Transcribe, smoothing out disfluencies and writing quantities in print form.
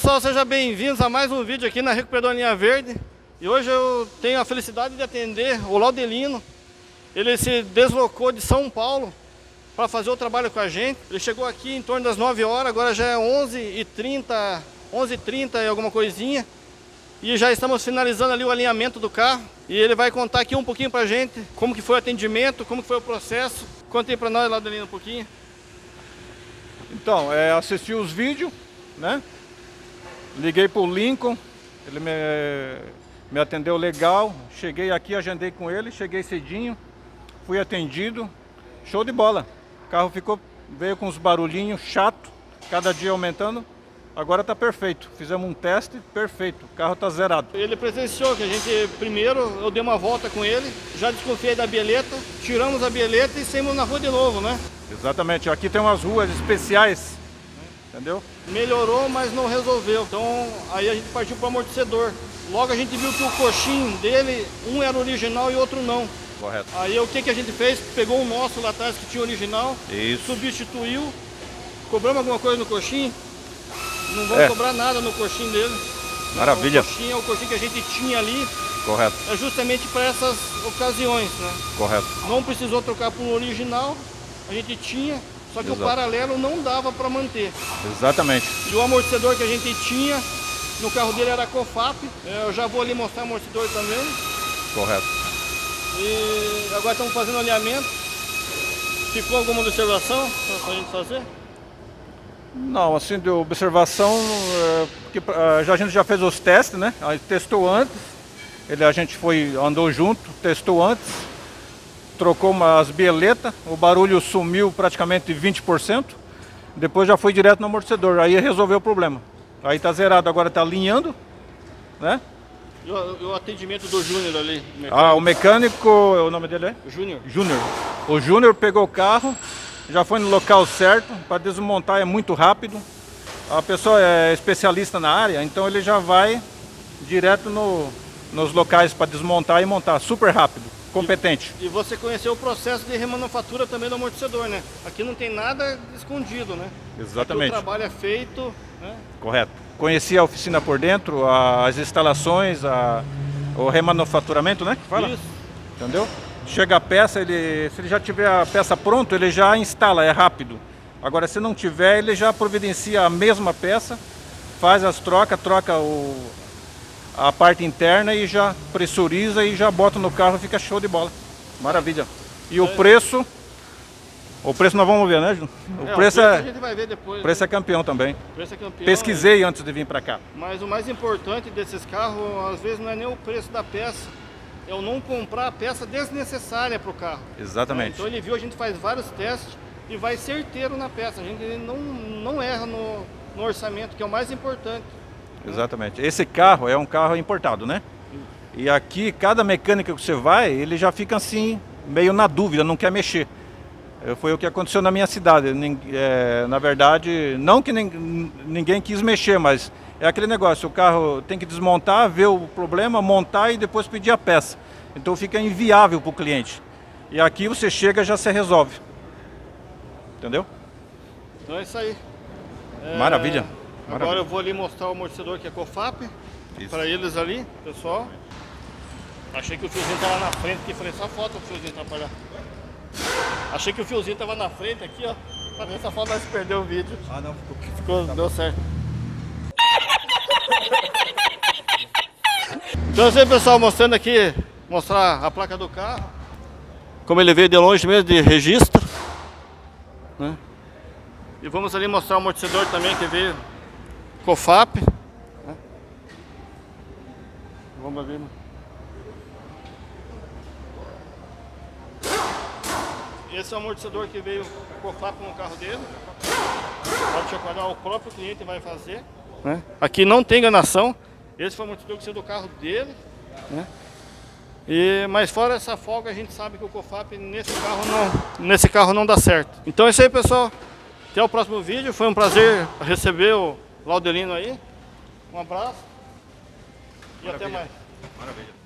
pessoal, sejam bem-vindos a mais um vídeo aqui na Recuperadora Linha Verde. E hoje eu tenho a felicidade de atender o Laudelino. Ele se deslocou de São Paulo para fazer o trabalho com a gente. Ele chegou aqui em torno das 9 horas, agora já é 11h30 e alguma coisinha. E já estamos finalizando ali o alinhamento do carro. E ele vai contar aqui um pouquinho pra gente como que foi o atendimento, como que foi o processo. Conta aí pra nós, Laudelino, um pouquinho. Então, assisti os vídeos, né? Liguei pro Lincoln, ele me atendeu legal. Cheguei aqui, agendei com ele, cheguei cedinho, fui atendido, show de bola. O carro veio com uns barulhinhos chato, cada dia aumentando. Agora tá perfeito, fizemos um teste perfeito, o carro tá zerado. Ele presenciou que a gente, primeiro, eu dei uma volta com ele, já desconfiei da bieleta, tiramos a bieleta e saímos na rua de novo, né? Exatamente, aqui tem umas ruas especiais, entendeu? Melhorou, mas não resolveu, então aí a gente partiu para o amortecedor. Logo a gente viu que o coxim dele, um era original e outro não. Correto. Aí o que a gente fez? Pegou o nosso lá atrás que tinha original, isso, substituiu, cobramos alguma coisa no coxim. Não vamos cobrar nada no coxim dele. Maravilha. O coxim é o coxim que a gente tinha ali. Correto. É justamente para essas ocasiões, né? Correto. Não precisou trocar por um original, a gente tinha, só que o paralelo não dava para manter. Exatamente. E o amortecedor que a gente tinha no carro dele era COFAP. Eu já vou ali mostrar o amortecedor também. Correto. E agora estamos fazendo alinhamento. Ficou alguma observação para a gente fazer? Não, assim, de observação, porque a gente já fez os testes, né? A gente testou antes, a gente andou junto, testou antes, trocou umas bieletas, o barulho sumiu praticamente 20%, depois já foi direto no amortecedor, aí resolveu o problema. Aí tá zerado, agora tá alinhando, né? E o atendimento do Júnior ali? O mecânico, o nome dele é? Júnior. Júnior. O Júnior pegou o carro, já foi no local certo, para desmontar é muito rápido. A pessoa é especialista na área, então ele já vai direto nos locais para desmontar e montar, super rápido, competente. E você conheceu o processo de remanufatura também do amortecedor, né? Aqui não tem nada escondido, né? Exatamente. Aqui o trabalho é feito, né? Correto. Conheci a oficina por dentro, as instalações, o remanufaturamento, né? Fala. Isso. Entendeu? Chega a peça, se ele já tiver a peça pronta, ele já instala, é rápido. Agora, se não tiver, ele já providencia a mesma peça, faz as trocas, troca a parte interna e já pressuriza e já bota no carro, fica show de bola. Maravilha. E o preço nós vamos ver, né, Ju? O preço a gente vai ver depois. O preço é campeão também. O preço é campeão. Pesquisei antes de vir para cá. Mas o mais importante desses carros, às vezes, não é nem o preço da peça. É o não comprar a peça desnecessária para o carro. Exatamente. Então ele viu, a gente faz vários testes e vai certeiro na peça. A gente não erra no orçamento, que é o mais importante. Exatamente. Esse carro é um carro importado, né? E aqui, cada mecânica que você vai, ele já fica assim, meio na dúvida, não quer mexer. Foi o que aconteceu na minha cidade. Na verdade, não que ninguém quis mexer, mas é aquele negócio, o carro tem que desmontar, ver o problema, montar e depois pedir a peça. Então fica inviável para o cliente. E aqui você chega e já se resolve. Entendeu? Então é isso aí. Maravilha. Agora eu vou ali mostrar o amortecedor que é COFAP. Para eles ali, pessoal. Achei que o fiozinho estava na frente aqui, falei, só falta o fiozinho atrapalhar. Achei que o fiozinho estava na frente aqui, ó. Falei, só falta nós perder o vídeo. Não, ficou deu certo. Então assim, pessoal, mostrando aqui, mostrar a placa do carro. Como ele veio de longe mesmo, de registro, né? E vamos ali mostrar o amortecedor também, que veio COFAP, né? Vamos ali. Esse é o amortecedor que veio COFAP no carro dele. Pode chacoalhar, o próprio cliente vai fazer, né? Aqui não tem enganação. Esse foi o amortecedor que saiu do carro dele, né? Mas fora essa folga, a gente sabe que o COFAP nesse carro não dá certo. Então é isso aí, pessoal. Até o próximo vídeo. Foi um prazer receber o Laudelino aí. Um abraço. E até mais. Maravilha.